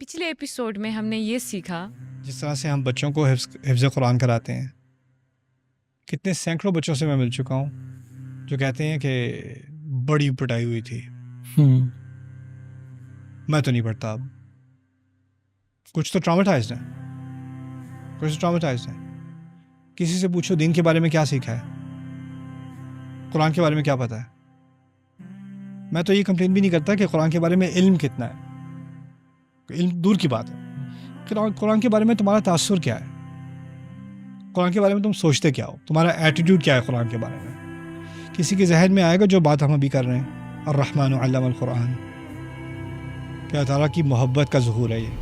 پچھلے ایپیسوڈ میں ہم نے یہ سیکھا جس طرح سے ہم بچوں کو حفظ قرآن کراتے ہیں. کتنے سینکڑوں بچوں سے میں مل چکا ہوں جو کہتے ہیں کہ بڑی پٹائی ہوئی تھی, میں تو نہیں پڑھتا اب. کچھ تو ٹراماٹائزڈ ہیں. کسی سے پوچھو دین کے بارے میں کیا سیکھا ہے, قرآن کے بارے میں کیا پتہ ہے. میں تو یہ کمپلین بھی نہیں کرتا کہ قرآن کے بارے میں علم کتنا ہے, علم دور کی بات ہے. قرآن کے بارے میں تمہارا تاثر کیا ہے, قرآن کے بارے میں تم سوچتے کیا ہو, تمہارا ایٹیٹیوڈ کیا ہے قرآن کے بارے میں. کسی کے ذہن میں آئے گا جو بات ہم ابھی کر رہے ہیں, الرحمن علم القرآن, کہ اللہ تعالیٰ کی محبت کا ظہور ہے. یہ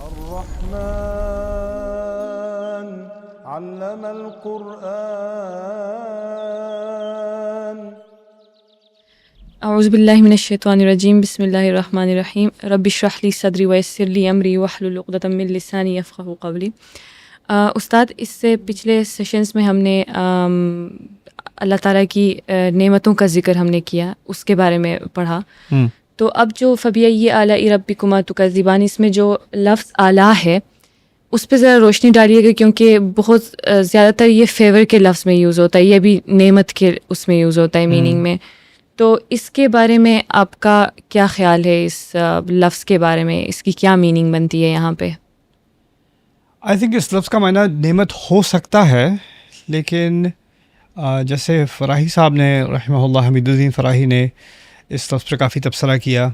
الرحمن علم القرآن. اعوذ باللہ من الشیطان الرجیم, بسم اللہ الرحمن الرحیم. رب اشرح لی صدری ویسر لی امری واحلل عقدۃ من لسانی یفقہوا قولی. استاد, اس سے پچھلے سیشنز میں ہم نے اللہ تعالیٰ کی نعمتوں کا ذکر ہم نے کیا, اس کے بارے میں پڑھا. تو اب جو فبأي آلاء ربكما تكذبان, اس میں جو لفظ اعلیٰ ہے اس پہ ذرا روشنی ڈالیے گا, کیونکہ بہت زیادہ تر یہ فیور کے لفظ میں یوز ہوتا ہے, یہ بھی نعمت کے اس میں یوز ہوتا ہے میننگ میں. تو اس کے بارے میں آپ کا کیا خیال ہے, اس لفظ کے بارے میں اس کی کیا میننگ بنتی ہے یہاں پہ؟ آئی تھنک اس لفظ کا معنی نعمت ہو سکتا ہے, لیکن جیسے فراہی صاحب نے رحمہ اللہ, حمید الدین فراہی نے اس لفظ پر کافی تبصرہ کیا.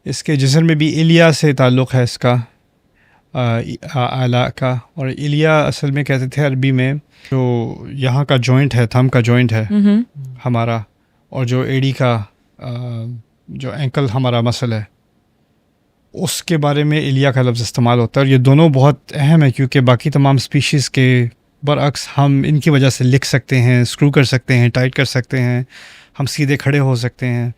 اس کے جسر میں بھی الیا سے تعلق ہے اس کا, اعلیٰ کا. اور الیا اصل میں کہتے تھے عربی میں جو یہاں کا جوائنٹ ہے, تھم کا جوائنٹ ہے ہمارا, اور جو ایڑی کا جو اینکل ہمارا مسل ہے, اس کے بارے میں الیا کا لفظ استعمال ہوتا ہے. اور یہ دونوں بہت اہم ہے, کیونکہ باقی تمام اسپیشیز کے برعکس ہم ان کی وجہ سے لکھ سکتے ہیں, اسکرو کر سکتے ہیں, ٹائٹ کر سکتے ہیں, ہم سیدھے کھڑے ہو سکتے ہیں.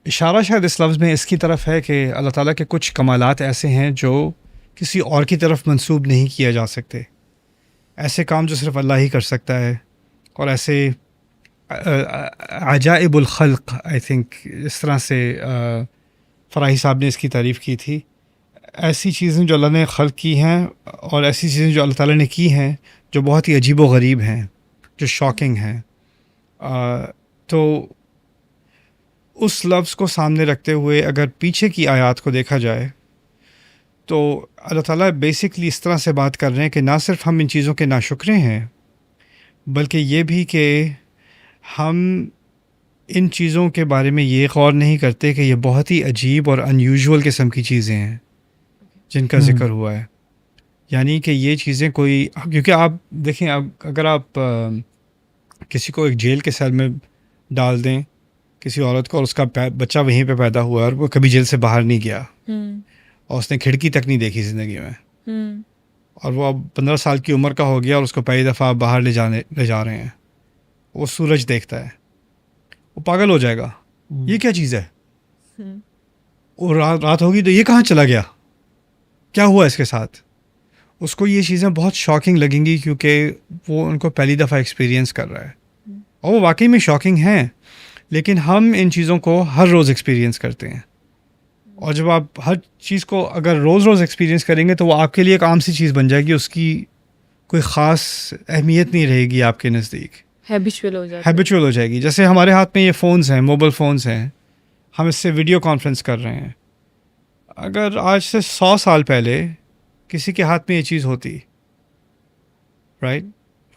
اشارہ شاید اس لفظ میں اس کی طرف ہے کہ اللہ تعالیٰ کے کچھ کمالات ایسے ہیں جو کسی اور کی طرف منسوب نہیں کیا جا سکتے, ایسے کام جو صرف اللہ ہی کر سکتا ہے. اور ایسے عجائب الخلق, آئی تھنک اس طرح سے فراہی صاحب نے اس کی تعریف کی تھی, ایسی چیزیں جو اللہ نے خلق کی ہیں, اور ایسی چیزیں جو اللہ تعالیٰ نے کی ہیں جو بہت ہی عجیب و غریب ہیں, جو شاکنگ ہیں. تو اس لفظ کو سامنے رکھتے ہوئے اگر پیچھے کی آیات کو دیکھا جائے تو اللہ تعالیٰ بیسکلی اس طرح سے بات کر رہے ہیں کہ نہ صرف ہم ان چیزوں کے ناشکرے ہیں, بلکہ یہ بھی کہ ہم ان چیزوں کے بارے میں یہ غور نہیں کرتے کہ یہ بہت ہی عجیب اور انیوژول قسم کی چیزیں ہیں جن کا ذکر ہوا ہے. یعنی کہ یہ چیزیں کوئی, کیونکہ آپ دیکھیں, اب اگر آپ کسی کو ایک جیل کے سیل میں ڈال دیں, کسی عورت کو, اور اس کا بچہ وہیں پہ پیدا ہوا اور وہ کبھی جیل سے باہر نہیں گیا, اور اس نے کھڑکی تک نہیں دیکھی زندگی میں, اور وہ اب 15 سال کی عمر کا ہو گیا اور اس کو پہلی دفعہ باہر لے جا رہے ہیں, وہ سورج دیکھتا ہے, وہ پاگل ہو جائے گا, یہ کیا چیز ہے, اور رات ہوگی تو یہ کہاں چلا گیا, کیا ہوا اس کے ساتھ. اس کو یہ چیزیں بہت شاکنگ لگیں گی, کیونکہ وہ ان کو پہلی دفعہ ایکسپیرینس کر رہا ہے, اور وہ واقعی میں شاکنگ ہیں. لیکن ہم ان چیزوں کو ہر روز ایکسپیرینس کرتے ہیں, اور جب آپ ہر چیز کو اگر روز ایکسپیرینس کریں گے تو وہ آپ کے لیے ایک عام سی چیز بن جائے گی, اس کی کوئی خاص اہمیت نہیں رہے گی آپ کے نزدیک, ہیبیچول ہو جائے گی. جیسے ہمارے ہاتھ میں یہ فونز ہیں, موبائل فونز ہیں, ہم اس سے ویڈیو کانفرنس کر رہے ہیں. اگر آج سے 100 سال پہلے کسی کے ہاتھ میں یہ چیز ہوتی, رائٹ,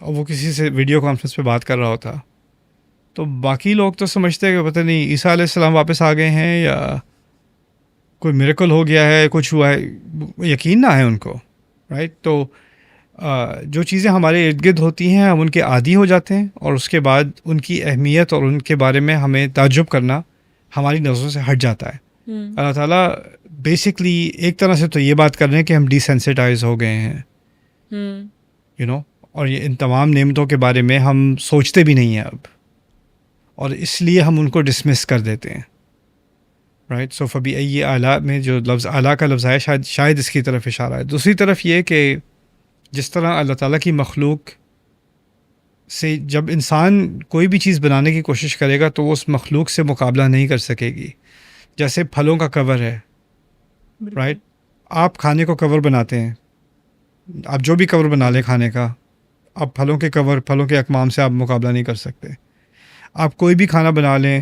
اور وہ کسی سے ویڈیو کانفرنس پہ بات کر رہا ہوتا, تو باقی لوگ تو سمجھتے ہیں کہ پتہ نہیں عیسیٰ علیہ السلام واپس آ گئے ہیں یا کوئی میریکل ہو گیا ہے, کچھ ہوا ہے, یقین نہ ہے ان کو, رائٹ. تو جو چیزیں ہمارے ارد گرد ہوتی ہیں ہم ان کے عادی ہو جاتے ہیں, اور اس کے بعد ان کی اہمیت اور ان کے بارے میں ہمیں تعجب کرنا ہماری نظروں سے ہٹ جاتا ہے. اللہ تعالیٰ بیسکلی ایک طرح سے تو یہ بات کر رہے ہیں کہ ہم ڈیسینسٹائز ہو گئے ہیں, اور یہ ان تمام نعمتوں کے بارے میں ہم سوچتے بھی نہیں ہیں اب, اور اس لیے ہم ان کو ڈسمس کر دیتے ہیں, رائٹ. سو فبأي آلاء میں جو لفظ اعلیٰ کا لفظ ہے, شاید اس کی طرف اشارہ ہے. دوسری طرف یہ کہ جس طرح اللہ تعالیٰ کی مخلوق سے جب انسان کوئی بھی چیز بنانے کی کوشش کرے گا تو وہ اس مخلوق سے مقابلہ نہیں کر سکے گی. جیسے پھلوں کا کور ہے، رائٹ؟ آپ کھانے کو کور بناتے ہیں، آپ جو بھی کور بنا لیں کھانے کا، آپ پھلوں کے کور، پھلوں کے اقمام سے آپ مقابلہ نہیں کر سکتے. آپ کوئی بھی کھانا بنا لیں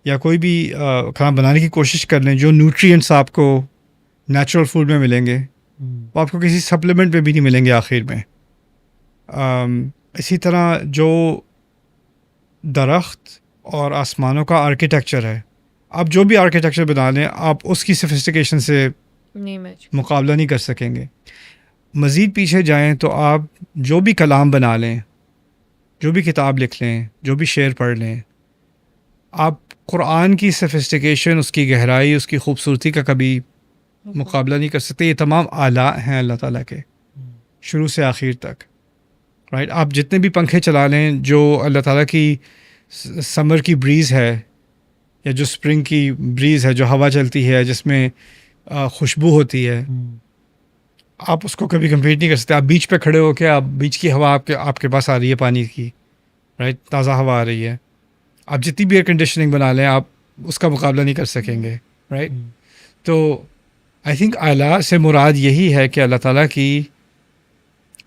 یا کوئی بھی کھانا بنانے کی کوشش کر لیں، جو نیوٹرینٹس آپ کو نیچرل فوڈ میں ملیں گے وہ آپ کو کسی سپلیمنٹ میں بھی نہیں ملیں گے آخر میں. اسی طرح جو درخت اور آسمانوں کا آرکیٹیکچر ہے، آپ جو بھی آرکیٹیکچر بنا لیں آپ اس کی سفسٹیکیشن سے نہیں میچ. مقابلہ نہیں کر سکیں گے. مزید پیچھے جائیں تو آپ جو بھی کلام بنا لیں، جو بھی کتاب لکھ لیں، جو بھی شعر پڑھ لیں، آپ قرآن کی سفسٹیکیشن، اس کی گہرائی، اس کی خوبصورتی کا کبھی مقابلہ نہیں کر سکتے. یہ تمام آلاء ہیں اللہ تعالیٰ کے شروع سے آخر تک، رائٹ؟ آپ جتنے بھی پنکھے چلا لیں، جو اللہ تعالیٰ کی سمر کی بریز ہے یا جو اسپرنگ کی بریز ہے، جو ہوا چلتی ہے جس میں خوشبو ہوتی ہے، آپ اس کو کبھی کمپیٹ نہیں کر سکتے. آپ بیچ پہ کھڑے ہو کے آپ بیچ کی ہوا آپ کے پاس آ رہی ہے، پانی کی، رائٹ؟ تازہ ہوا آ رہی ہے. آپ جتنی بھی ایئر کنڈیشننگ بنا لیں آپ اس کا مقابلہ نہیں کر سکیں گے، رائٹ؟ تو آئی تھنک اعلیٰ سے مراد یہی ہے کہ اللہ تعالیٰ کی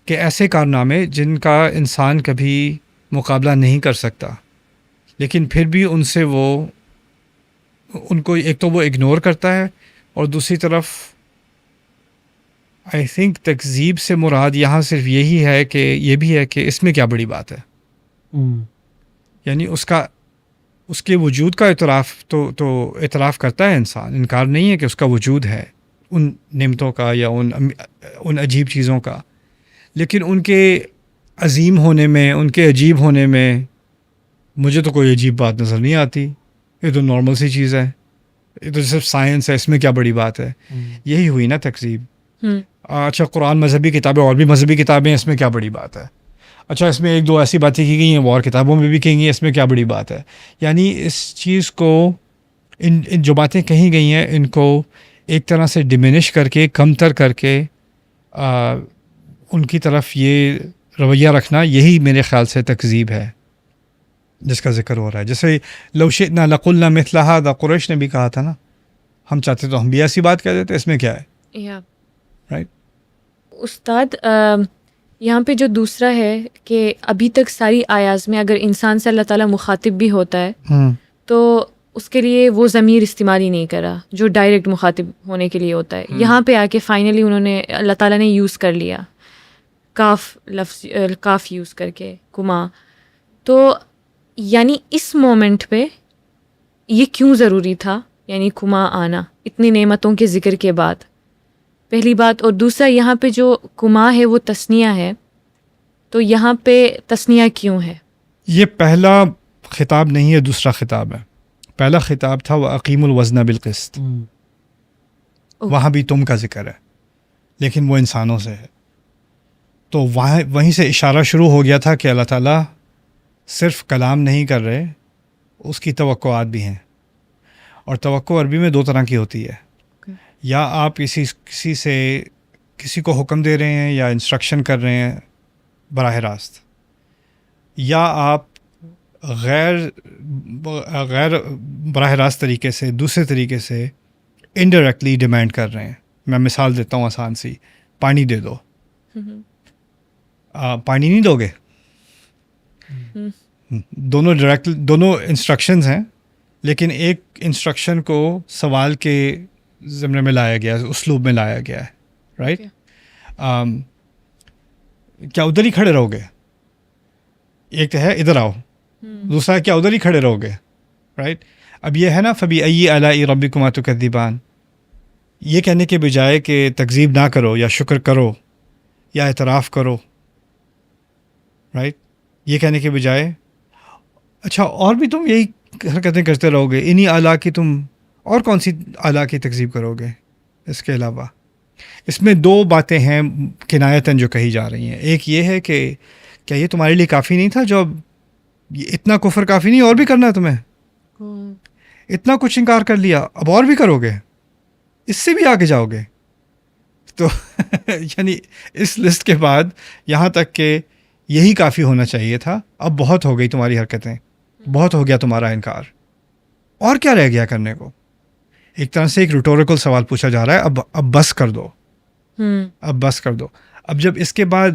کہ ایسے کارنامے جن کا انسان کبھی مقابلہ نہیں کر سکتا، لیکن پھر بھی ان سے وہ ان کو ایک تو وہ اگنور کرتا ہے، اور دوسری طرف آئی تھنک تکذیب سے مراد یہاں صرف یہی ہے کہ یہ بھی ہے کہ اس میں کیا بڑی بات ہے. یعنی اس کے وجود کا اعتراف تو اعتراف کرتا ہے انسان، انکار نہیں ہے کہ اس کا وجود ہے، ان نعمتوں کا یا ان عجیب چیزوں کا، لیکن ان کے عظیم ہونے میں، ان کے عجیب ہونے میں مجھے تو کوئی عجیب بات نظر نہیں آتی. یہ تو نارمل سی چیز ہے، یہ تو صرف سائنس ہے، اس میں کیا بڑی بات ہے. یہی ہوئی نا تکذیب. اچھا قرآن مذہبی کتابیں، اور بھی مذہبی کتابیں، اس میں کیا بڑی بات ہے. اچھا اس میں ایک دو ایسی باتیں کی گئی ہیں وہ اور کتابوں میں بھی کہیں گی، اس میں کیا بڑی بات ہے. یعنی اس چیز کو ان جو باتیں کہی گئی ہیں ان کو ایک طرح سے ڈیمینش کر کے، کم تر کر کے ان کی طرف یہ رویہ رکھنا، یہی میرے خیال سے تکذیب ہے جس کا ذکر ہو رہا ہے. جیسے لو شئنا لقلنا مثل هذا، قریش نے بھی کہا تھا نا، ہم چاہتے تو ہم بھی ایسی بات کہہ دیتے، اس میں کیا ہے، رائٹ؟ استاد یہاں پہ جو دوسرا ہے کہ ابھی تک ساری آیاز میں اگر انسان سے اللہ تعالیٰ مخاطب بھی ہوتا ہے تو اس کے لیے وہ ضمیر استعمال ہی نہیں کرا جو ڈائریکٹ مخاطب ہونے کے لیے ہوتا ہے. یہاں پہ آ کے فائنلی انہوں نے، اللہ تعالیٰ نے یوز کر لیا کاف لفظ، کاف یوز کر کے، کما. تو یعنی اس مومنٹ پہ یہ کیوں ضروری تھا، یعنی کما آنا اتنی نعمتوں کے ذکر کے بعد، پہلی بات. اور دوسرا یہاں پہ جو کما ہے وہ تثنیہ ہے، تو یہاں پہ تثنیہ کیوں ہے؟ یہ پہلا خطاب نہیں ہے، دوسرا خطاب ہے. پہلا خطاب تھا وَأَقِیمُوا الْوَزْنَ بِالْقِسْطِ، وہاں بھی تم کا ذکر ہے لیکن وہ انسانوں سے ہے. تو وہیں سے اشارہ شروع ہو گیا تھا کہ اللہ تعالیٰ صرف کلام نہیں کر رہے، اس کی توقعات بھی ہیں. اور توقع عربی میں دو طرح کی ہوتی ہے، یا آپ کسی کو حکم دے رہے ہیں یا انسٹرکشن کر رہے ہیں براہ راست، یا آپ غیر براہ راست طریقے سے، دوسرے طریقے سے انڈائریکٹلی ڈیمانڈ کر رہے ہیں. میں مثال دیتا ہوں آسان سی، پانی دے دو. پانی نہیں دو گے، دونوں انسٹرکشنز ہیں، لیکن ایک انسٹرکشن کو سوال کے زمرے میں لایا گیا ہے، اسلوب میں لایا گیا ہے، رائٹ؟ کیا ادھر ہی کھڑے رہو گے؟ ایک تو ہے ادھر آؤ، دوسرا کیا ادھر ہی کھڑے رہو گے، رائٹ؟ اب یہ ہے نا فَبِأَيِّ آلَاءِ رَبِّكُمَا تُكَذِّبَانِ، یہ کہنے کے بجائے کہ تکذیب نہ کرو یا شکر کرو یا اعتراف کرو، رائٹ؟ یہ کہنے کے بجائے اچھا اور بھی تم یہی حرکتیں کرتے رہو گے، انہی آلاء کی تم اور کون سی آلاء کی تکذیب کرو گے اس کے علاوہ؟ اس میں دو باتیں ہیں کنایتاً جو کہی جا رہی ہیں. ایک یہ ہے کہ کیا یہ تمہارے لیے کافی نہیں تھا، جو اب اتنا کفر کافی نہیں، اور بھی کرنا ہے تمہیں؟ اتنا کچھ انکار کر لیا، اب اور بھی کرو گے، اس سے بھی آگے جاؤ گے؟ تو یعنی اس لسٹ کے بعد یہاں تک کہ یہی کافی ہونا چاہیے تھا، اب بہت ہو گئی تمہاری حرکتیں، بہت ہو گیا تمہارا انکار، اور کیا رہ گیا کرنے کو؟ ایک طرح سے ایک ریٹوریکل سوال پوچھا جا رہا ہے، اب بس کر دو، اب بس کر دو. اب جب اس کے بعد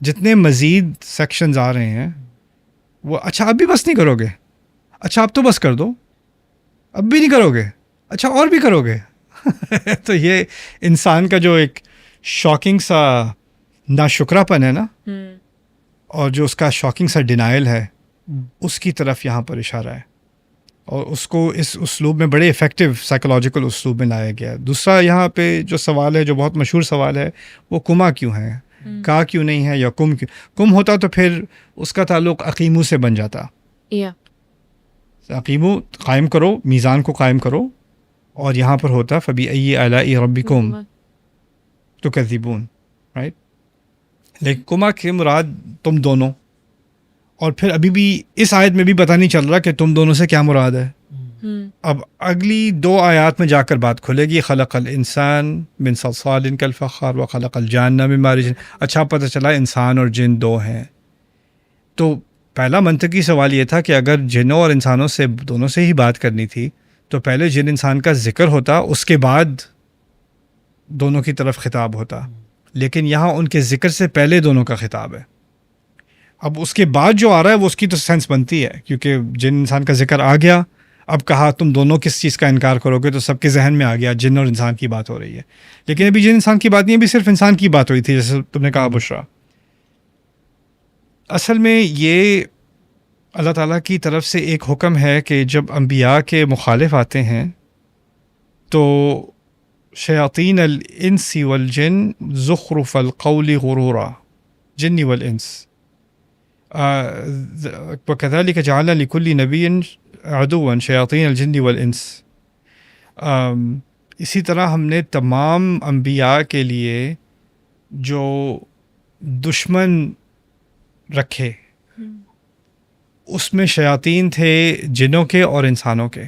جتنے مزید سیکشنز آ رہے ہیں وہ اچھا اب بھی بس نہیں کرو گے، اچھا اب تو بس کر دو، اب بھی نہیں کرو گے، اچھا اور بھی کرو گے. تو یہ انسان کا جو ایک شاکنگ سا ناشکرا پن ہے نا، اور جو اس کا شاکنگ سا ڈینائل ہے، اس کی طرف یہاں پر اشارہ ہے، اور اس کو اس اسلوب میں بڑے افیکٹو سائیکولوجیکل اسلوب میں لایا گیا ہے. دوسرا یہاں پہ جو سوال ہے، جو بہت مشہور سوال ہے، وہ کما کیوں ہے، کا کیوں نہیں ہے، یا کم کیوں. کم ہوتا تو پھر اس کا تعلق عقیمو سے بن جاتا. عقیمو قائم کرو، میزان کو قائم کرو، اور یہاں پر ہوتا فبأي آلاء ربكم تكذبون، رائٹ. لیکن کما کے مراد تم دونوں، اور پھر ابھی بھی اس آیت میں بھی پتہ نہیں چل رہا کہ تم دونوں سے کیا مراد ہے. اب اگلی 2 آیات میں جا کر بات کھلے گی. خلق الانسان من صلصال کالفخار وخلق الجان من مارج. اچھا پتہ چلا انسان اور جن 2 ہیں. تو پہلا منطقی سوال یہ تھا کہ اگر جنوں اور انسانوں سے دونوں سے ہی بات کرنی تھی تو پہلے جن انسان کا ذکر ہوتا، اس کے بعد دونوں کی طرف خطاب ہوتا. لیکن یہاں ان کے ذکر سے پہلے دونوں کا خطاب ہے. اب اس کے بعد جو آ رہا ہے وہ اس کی تو سینس بنتی ہے، کیونکہ جن انسان کا ذکر آ گیا. اب کہا تم دونوں کس چیز کا انکار کرو گے، تو سب کے ذہن میں آ گیا جن اور انسان کی بات ہو رہی ہے. لیکن ابھی جن انسان کی بات نہیں، ابھی صرف انسان کی بات ہوئی تھی، جیسے تم نے کہا بشرا. اصل میں یہ اللہ تعالیٰ کی طرف سے ایک حکم ہے کہ جب انبیاء کے مخالف آتے ہیں تو شیاطین الانس والجن زخرف القول غرورا، جن والانس وكذلك جعلنا لكل نبي عدوا شیاطین الجن والانس. اسی طرح ہم نے تمام انبیاء کے لیے جو دشمن رکھے، اس میں شیاطین تھے جنوں کے اور انسانوں کے.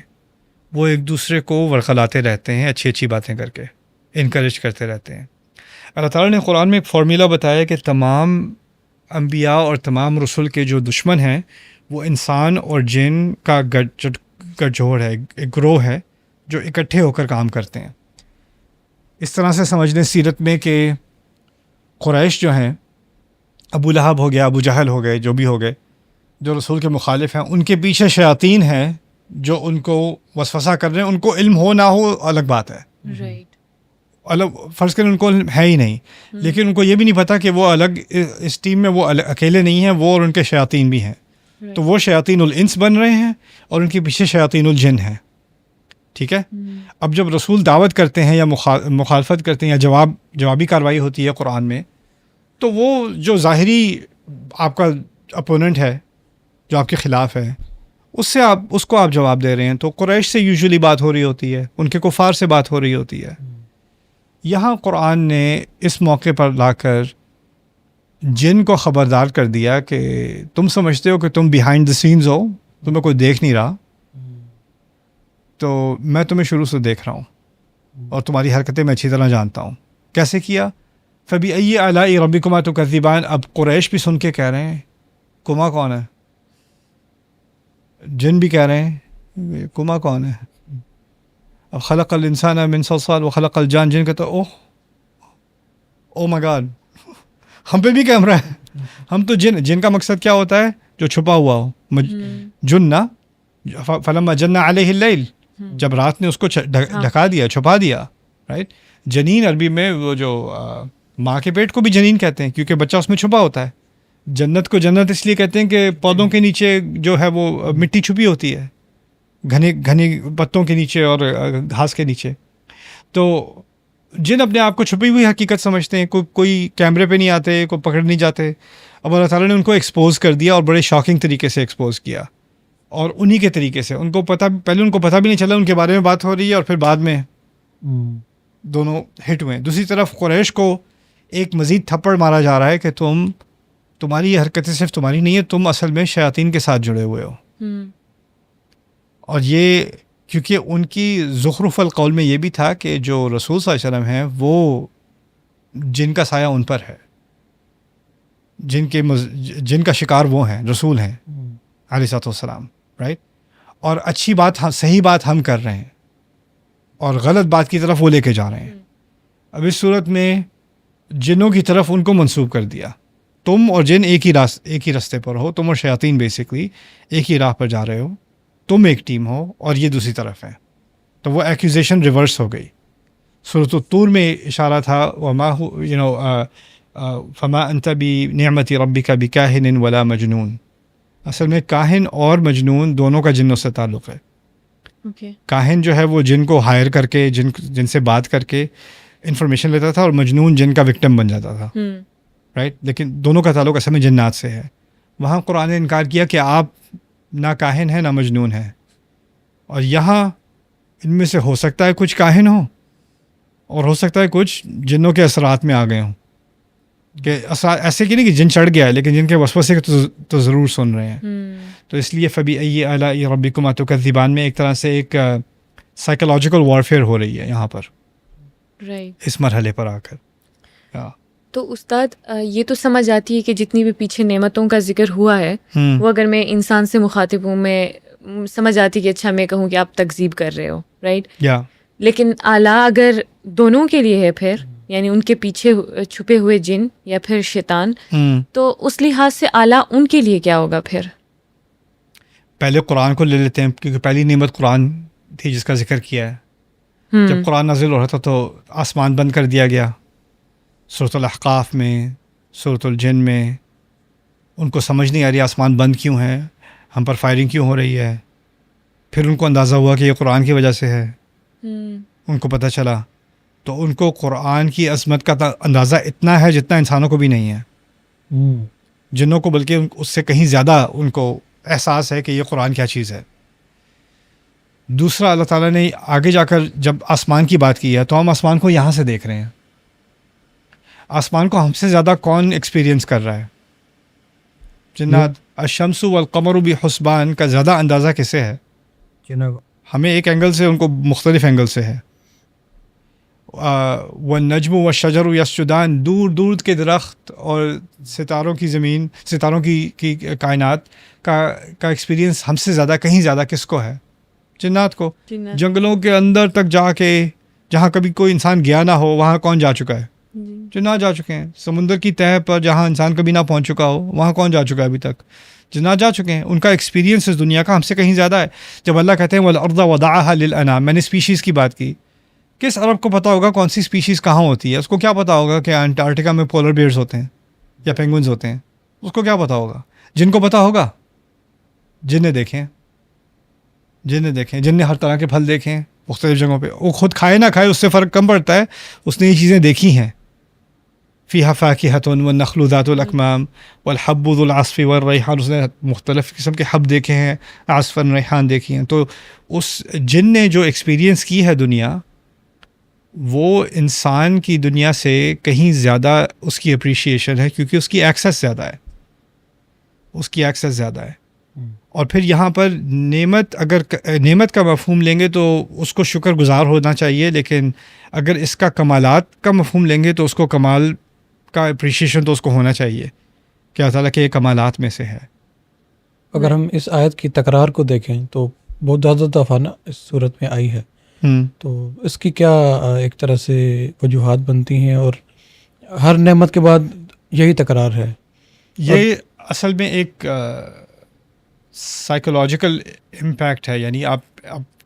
وہ ایک دوسرے کو ورخلاتے رہتے ہیں، اچھی اچھی باتیں کر کے انکریج کرتے رہتے ہیں. اللہ تعالیٰ نے قرآن میں ایک فارمولا بتایا کہ تمام انبیاء اور تمام رسل کے جو دشمن ہیں وہ انسان اور جن کا گٹجوڑ ہے، ایک گروہ ہے جو اکٹھے ہو کر کام کرتے ہیں. اس طرح سے سمجھ لیں سیرت میں کہ قریش جو ہیں، ابو لہب ہو گیا، ابو جہل ہو گئے، جو بھی ہو گئے، جو رسول کے مخالف ہیں، ان کے پیچھے شیاطین ہیں جو ان کو وسوسہ کر رہے ہیں. ان کو علم ہو نہ ہو الگ بات ہے، الگ فرض کریں ان کو علم ہے ہی نہیں، لیکن ان کو یہ بھی نہیں پتہ کہ وہ الگ اس ٹیم میں وہ اکیلے نہیں ہیں، وہ اور ان کے شیاطین بھی ہیں. تو وہ شیاطین الانس بن رہے ہیں اور ان کے پیچھے شیاطین الجن ہیں. ٹھیک ہے. اب جب رسول دعوت کرتے ہیں یا مخالفت کرتے ہیں یا جوابی کارروائی ہوتی ہے قرآن میں، تو وہ جو ظاہری آپ کا اپوننٹ ہے، جو آپ کے خلاف ہے، اس کو آپ جواب دے رہے ہیں. تو قریش سے یوزولی بات ہو رہی ہوتی ہے، ان کے کفار سے بات ہو رہی ہوتی ہے. یہاں قرآن نے اس موقع پر لا کر جن کو خبردار کر دیا کہ تم سمجھتے ہو کہ تم بیہائنڈ دا سینز ہو، تمہیں کوئی دیکھ نہیں رہا، تو میں تمہیں شروع سے دیکھ رہا ہوں اور تمہاری حرکتیں میں اچھی طرح جانتا ہوں. کیسے کیا؟ فبأي آلاء ربكما تكذبان. اب قریش بھی سن کے کہہ رہے ہیں کما کون ہے، جن بھی کہہ رہے ہیں کما کون ہے. اب خلق الانسان من صلصال وخلق الجان، جن کہتا او مائی گاڈ، ہم پہ بھی کیمرہ ہے. ہم تو جن کا مقصد کیا ہوتا ہے؟ جو چھپا ہوا ہو. جنہ فلما جن علیہ اللیل، جب رات نے اس کو ڈھکا دیا، چھپا دیا، رائٹ. جنین عربی میں وہ جو ماں کے پیٹ کو بھی جنین کہتے ہیں کیونکہ بچہ اس میں چھپا ہوتا ہے. جنت کو جنت اس لیے کہتے ہیں کہ پودوں کے نیچے جو ہے وہ مٹی چھپی ہوتی ہے، گھنے پتوں کے نیچے اور گھاس کے نیچے. تو جن اپنے آپ کو چھپی ہوئی حقیقت سمجھتے ہیں، کوئی کیمرے پہ نہیں آتے، کوئی پکڑ نہیں جاتے. اب اللہ تعالیٰ نے ان کو ایکسپوز کر دیا اور بڑے شاکنگ طریقے سے ایکسپوز کیا. اور انہی کے طریقے سے ان کو پہلے ان کو پتہ بھی نہیں چلا ان کے بارے میں بات ہو رہی ہے، اور پھر بعد میں دونوں ہٹ ہوئے. دوسری طرف قریش کو ایک مزید تھپڑ مارا جا رہا ہے کہ تمہاری یہ حرکتیں صرف تمہاری نہیں ہے، تم اصل میں شیاطین کے ساتھ جڑے ہوئے ہو. اور یہ کیونکہ ان کی زخرف القول میں یہ بھی تھا کہ جو رسول صلی اللہ علیہ وسلم ہیں وہ جن کا سایہ ان پر ہے، جن کا شکار وہ ہیں، رسول ہیں علیہ الصلوۃ والسلام، رائٹ. اور اچھی بات، صحیح بات ہم کر رہے ہیں. اور غلط بات کی طرف وہ لے کے جا رہے ہیں. اب اس صورت میں جنوں کی طرف ان کو منسوب کر دیا. تم اور جن ایک ہی راستے پر ہو, تم اور شیاطین بیسکلی ایک ہی راہ پر جا رہے ہو, تم ایک ٹیم ہو اور یہ دوسری طرف ہے. تو وہ ایکوزیشن ریورس ہو گئی. سورۃ الطور میں اشارہ تھا وما فما انت بنعمت ربک بکاہن ولا مجنون. اصل میں کاہن اور مجنون دونوں کا جنوں سے تعلق ہے. کاہن جو ہے وہ جن کو ہائر کر کے جن سے بات کر کے انفارمیشن لیتا تھا, اور مجنون جن کا وکٹم بن جاتا تھا, رائٹ. لیکن دونوں کا تعلق اصل میں جنات سے ہے. وہاں قرآن نے انکار کیا کہ آپ نہ کاہن ہیں نہ مجنون ہیں, اور یہاں ان میں سے ہو سکتا ہے کچھ کاہن ہوں اور ہو سکتا ہے کچھ جنوں کے اثرات میں آ گئے ہوں. کہ اثرات ایسے کہ نہیں کہ جن چڑھ گیا ہے, لیکن جن کے وسوسے تو ضرور سن رہے ہیں. تو اس لیے فبأي آلاء ربكما تكذبان میں ایک طرح سے ایک سائیکولوجیکل وارفیئر ہو رہی ہے یہاں پر, اس مرحلے پر آ کر. تو استاد یہ تو سمجھ آتی ہے کہ جتنی بھی پیچھے نعمتوں کا ذکر ہوا ہے وہ اگر میں انسان سے مخاطب ہوں, میں سمجھ آتی کہ اچھا میں کہوں کہ آپ تکذیب کر رہے ہو, رائٹ. لیکن اعلیٰ اگر دونوں کے لیے ہے پھر, یعنی ان کے پیچھے چھپے ہوئے جن یا پھر شیطان, تو اس لحاظ سے اعلیٰ ان کے لیے کیا ہوگا پھر؟ پہلے قرآن کو لے لیتے ہیں, کیونکہ پہلی نعمت قرآن تھی جس کا ذکر کیا ہے. جب قرآن نازل ہو رہا تھا تو آسمان بند کر دیا گیا. سورۃ الاحقاف میں, سورۃ الجن میں ان کو سمجھ نہیں آ رہی آسمان بند کیوں ہے, ہم پر فائرنگ کیوں ہو رہی ہے. پھر ان کو اندازہ ہوا کہ یہ قرآن کی وجہ سے ہے, ان کو پتہ چلا. تو ان کو قرآن کی عظمت کا اندازہ اتنا ہے جتنا انسانوں کو بھی نہیں ہے, جنوں کو بلکہ اس سے کہیں زیادہ ان کو احساس ہے کہ یہ قرآن کیا چیز ہے. دوسرا, اللہ تعالیٰ نے آگے جا کر جب آسمان کی بات کی ہے تو ہم آسمان کو یہاں سے دیکھ رہے ہیں. آسمان کو ہم سے زیادہ کون ایکسپیرینس کر رہا ہے؟ جنات. الشمس والقمر بحسبان کا زیادہ اندازہ کسے ہے؟ ہمیں ایک اینگل سے, ان کو مختلف اینگل سے ہے. والنجم والشجر یسجدان, دور دور کے درخت اور ستاروں کی زمین, ستاروں کی کائنات کا ایکسپیرینس ہم سے زیادہ کہیں زیادہ کس کو ہے؟ جنات کو. جنگلوں کے اندر تک جا کے جہاں کبھی کوئی انسان گیا نہ ہو وہاں کون جا چکا ہے؟ جنات جا چکے ہیں. سمندر کی تہہ پر جہاں انسان کبھی نہ پہنچ چکا ہو وہاں کون جا چکا ہے ابھی تک؟ جنات جا چکے ہیں. ان کا ایکسپیرینس اس دنیا کا ہم سے کہیں زیادہ ہے. جب اللہ کہتے ہیں والارض وضعها للانام, میں نے اسپیشیز کی بات کی. کس عرب کو پتہ ہوگا کون سی اسپیشیز کہاں ہوتی ہے؟ اس کو کیا پتہ ہوگا کہ انٹارکٹیکا میں پولر بیئرز ہوتے ہیں یا پینگوئنز ہوتے ہیں؟ اس کو کیا پتہ ہوگا؟ جن کو پتہ ہوگا. جن نے دیکھیں, جن نے ہر طرح کے پھل دیکھے ہیں مختلف جگہوں پہ. وہ خود کھائے نہ کھائے اس سے فرق کم پڑتا ہے, اس نے یہ چیزیں دیکھی ہیں. فیہا فاکہۃ والنخل ذات الاکمام والحب ذو العصف والریحان, اس نے مختلف قسم کے حب دیکھے ہیں, عصف ریحان دیکھی ہیں. تو اس جن نے جو ایکسپیرینس کی ہے دنیا, وہ انسان کی دنیا سے کہیں زیادہ اس کی اپریشیشن ہے, کیونکہ اس کی ایکسیس زیادہ ہے. اور پھر یہاں پر نعمت, اگر نعمت کا مفہوم لیں گے تو اس کو شکر گزار ہونا چاہیے, لیکن اگر اس کا کمالات کا مفہوم لیں گے تو اس کو کمال کا اپریشیشن تو اس کو ہونا چاہیے کہ اللہ تعالیٰ کے کمالات میں سے ہے. اگر ہم اس آیت کی تکرار کو دیکھیں تو بہت زیادہ دفعہ نا اس صورت میں آئی ہے, تو اس کی کیا ایک طرح سے وجوہات بنتی ہیں, اور ہر نعمت کے بعد یہی تکرار ہے؟ یہ اصل میں ایک سائیکولوجیکل امپیکٹ ہے. یعنی آپ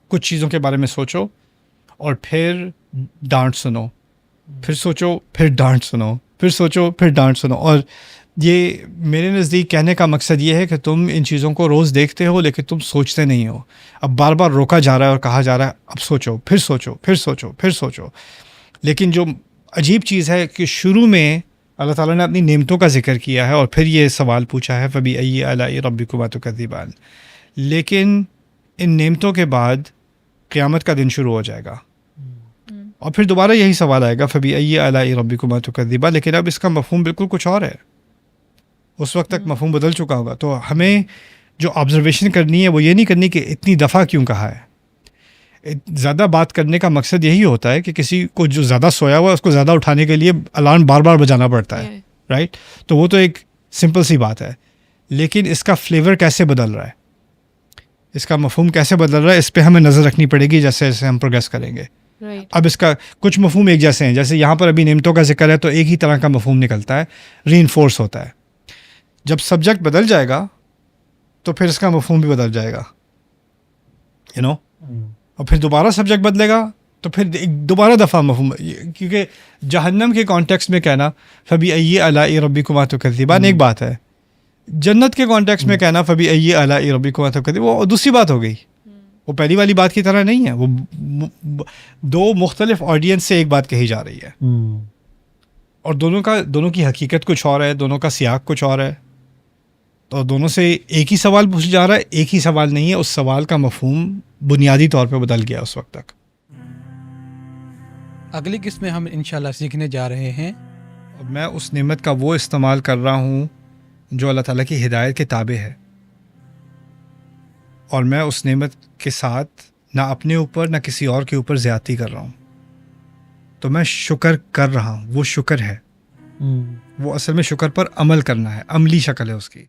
کچھ چیزوں کے بارے میں سوچو اور پھر ڈانٹ سنو, پھر سوچو پھر ڈانٹ سنو, پھر سوچو پھر ڈانٹ سنو. اور یہ میرے نزدیک کہنے کا مقصد یہ ہے کہ تم ان چیزوں کو روز دیکھتے ہو لیکن تم سوچتے نہیں ہو. اب بار بار روکا جا رہا ہے اور کہا جا رہا ہے اب سوچو پھر سوچو پھر سوچو پھر سوچو. لیکن جو عجیب چیز ہے کہ شروع میں اللہ تعالیٰ نے اپنی نعمتوں کا ذکر کیا ہے اور پھر یہ سوال پوچھا ہے فبأي آلاء ربكما تكذبان. لیکن ان نعمتوں کے بعد قیامت کا دن شروع ہو جائے گا اور پھر دوبارہ یہی سوال آئے گا فبأي آلاء ربكما تكذبان. لیکن اب اس کا مفہوم بالکل کچھ اور ہے. اس وقت تک مفہوم بدل چکا ہوگا. تو ہمیں جو آبزرویشن کرنی ہے وہ یہ نہیں کرنی کہ اتنی دفعہ کیوں کہا ہے. زیادہ بات کرنے کا مقصد یہی ہوتا ہے کہ کسی کو جو زیادہ سویا ہوا ہے اس کو زیادہ اٹھانے کے لیے الارم بار بار بجانا پڑتا ہے, رائٹ. تو وہ تو ایک سمپل سی بات ہے. لیکن اس کا فلیور کیسے بدل رہا ہے, اس کا مفہوم کیسے بدل رہا ہے, اس پہ ہمیں نظر رکھنی پڑے گی جیسے جیسے ہم پروگریس کریں گے. رائٹ. اب اس کا کچھ مفہوم ایک جیسے ہیں، جیسے یہاں پر ابھی نعمتوں کا ذکر ہے تو ایک ہی طرح کا مفہوم نکلتا ہے، ری انفورس ہوتا ہے. جب سبجیکٹ بدل جائے گا تو پھر اس کا مفہوم بھی بدل جائے گا، یو نو، اور پھر دوبارہ سبجیکٹ بدلے گا تو پھر دوبارہ دفعہ مفہوم، کیونکہ جہنم کے کانٹیکس میں کہنا فبأي آلاء ربكما تكذبان ایک بات ہے، جنت کے کانٹیکس میں کہنا فبأي آلاء ربكما تكذبان وہ دوسری بات ہو گئی، وہ پہلی والی بات کی طرح نہیں ہے، وہ دو مختلف آڈینس سے ایک بات کہی جا رہی ہے، اور دونوں کی حقیقت کچھ اور ہے، دونوں کا سیاق کچھ اور ہے، تو دونوں سے ایک ہی سوال پوچھا جا رہا ہے، ایک ہی سوال نہیں ہے، اس سوال کا مفہوم بنیادی طور پہ بدل گیا اس وقت تک. اگلی قسط میں ہم انشاءاللہ سیکھنے جا رہے ہیں اور میں اس نعمت کا وہ استعمال کر رہا ہوں جو اللہ تعالیٰ کی ہدایت کے تابع ہے، اور میں اس نعمت کے ساتھ نہ اپنے اوپر نہ کسی اور کے اوپر زیادتی کر رہا ہوں، تو میں شکر کر رہا ہوں. وہ شکر ہے، وہ اصل میں شکر پر عمل کرنا ہے، عملی شکل ہے اس کی.